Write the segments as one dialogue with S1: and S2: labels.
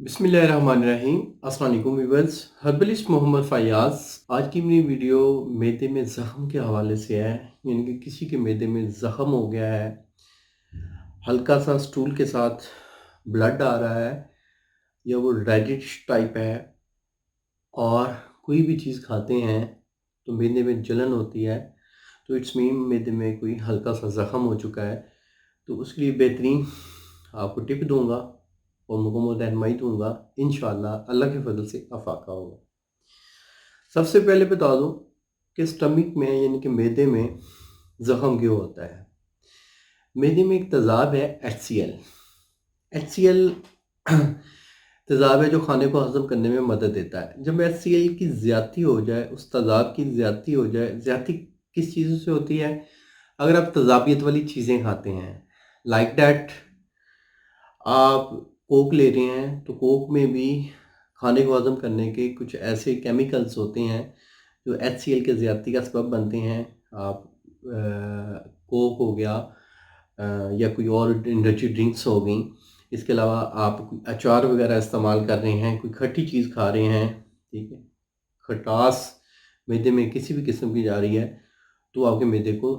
S1: बिस्मिल्लाहिर्रहमानिर्रहीम। अस्सलाम वालेकुम व्यूअर्स। हर्बलिस्ट मोहम्मद फ़याज़। आज की मेरी वीडियो मैदे में ज़ख़म के हवाले से है। यानी कि किसी के मैदे में ज़ख़म हो गया है, हल्का सा स्टूल के साथ ब्लड आ रहा है, या वो रेडिश टाइप है, और कोई भी चीज़ खाते हैं तो मैदे में जलन होती है, तो इट्स मीन मैदे में कोई हल्का सा ज़ख़म हो चुका है। तो उसके लिए बेहतरीन आपको टिप दूंगा और मुकम्मल रहनुमाई दूंगा। इंशाअल्लाह अल्लाह के फजल से अफाका होगा। सबसे पहले बता दूं कि स्टमक में यानी कि मैदे में ज़ख़म क्यों होता है। मैदे में एक तेज़ाब है HCl। HCl तेज़ाब है जो खाने को हज़म करने में मदद देता है। जब HCl की ज़्यादती हो जाए, उस तेज़ाब की ज़्यादती हो जाए, ज़्यादती किस चीज़ों से होती है? अगर आप तेज़ाबियत वाली चीज़ें खाते हैं, लाइक दैट आप कोक ले रहे हैं, तो कोक में भी खाने को हज़म करने के कुछ ऐसे केमिकल्स होते हैं जो HCl के ज़्यादती का सबब बनते हैं। आप कोक हो गया, या कोई और एनर्जी ड्रिंक्स हो गई। इसके अलावा आप कोई अचार वगैरह इस्तेमाल कर रहे हैं, कोई खट्टी चीज़ खा रहे हैं, ठीक है, खटास मैदे में किसी भी किस्म की जा रही है, तो आपके मैदे को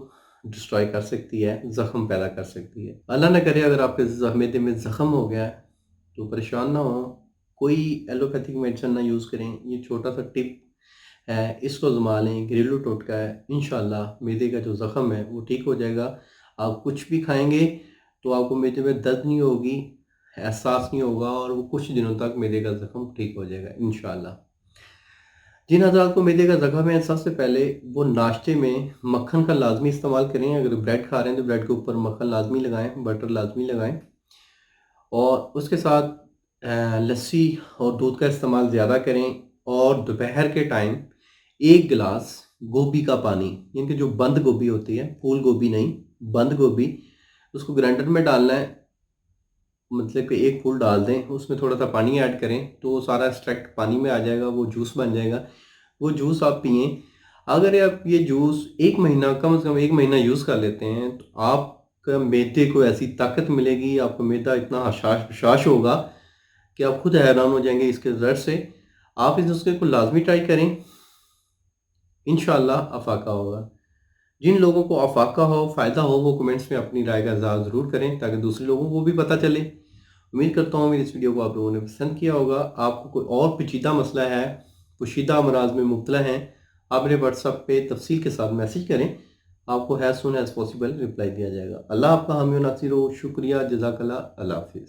S1: डिस्ट्रॉय कर सकती है, ज़ख़म पैदा कर सकती है। अल्लाह ना करे अगर आपके मैदे में ज़ख़म हो गया है तो परेशान ना हो, कोई एलोपैथिक मेडिसिन ना यूज़ करें। ये छोटा सा टिप है, इसको आज़मा लें, घरेलू टोटका है। इंशाअल्लाह मैदे का जो ज़ख़म है वो ठीक हो जाएगा। आप कुछ भी खाएंगे तो आपको मैदे में दर्द नहीं होगी, एहसास नहीं होगा, और वो कुछ दिनों तक मैदे का ज़ख़म ठीक हो जाएगा इंशाअल्लाह। जिन हज़रात को मैदे का ज़ख़म है, सबसे पहले वो नाश्ते में मक्खन का लाज़मी इस्तेमाल करें। अगर ब्रेड खा रहे हैं तो ब्रेड के ऊपर मक्खन लाज़मी लगाएं, बटर लाज़मी लगाएं, और उसके साथ लस्सी और दूध का इस्तेमाल ज़्यादा करें। और दोपहर के टाइम एक गिलास गोभी का पानी, यानी कि जो बंद गोभी होती है, फूल गोभी नहीं, बंद गोभी, उसको ग्राइंडर में डालना है। मतलब कि एक फूल डाल दें, उसमें थोड़ा सा पानी ऐड करें तो वो सारा एक्सट्रैक्ट पानी में आ जाएगा, वो जूस बन जाएगा। वो जूस आप पिएँ। अगर आप ये जूस 1 महीना, कम से कम 1 महीना यूज़ कर लेते हैं, तो आपका मैदे को ऐसी ताकत मिलेगी, आपका मैदा इतना हशाश होगा कि आप खुद हैरान हो जाएंगे इसके रिज़ल्ट से। आप इस नुस्खे को लाज़मी ट्राई करें, इंशाअल्लाह अफ़ाका होगा। जिन लोगों को अफ़ाका हो, फ़ायदा हो, वो कमेंट्स में अपनी राय का इज़हार ज़रूर करें ताकि दूसरे लोगों को भी पता चले। उम्मीद करता हूँ मेरी इस वीडियो को आप लोगों ने पसंद किया होगा। आपको कोई और पेचीदा मसला है, पोशीदा अमराज में मुब्तला हैं, आप मेरे व्हाट्सएप पे तफसील के साथ मैसेज करें, आपको as soon as possible reply दिया जाएगा। अल्लाह आपका हामी और नासिर हो। शुक्रिया, जज़ाकल्लाह, अल्लाह हाफ़िज़।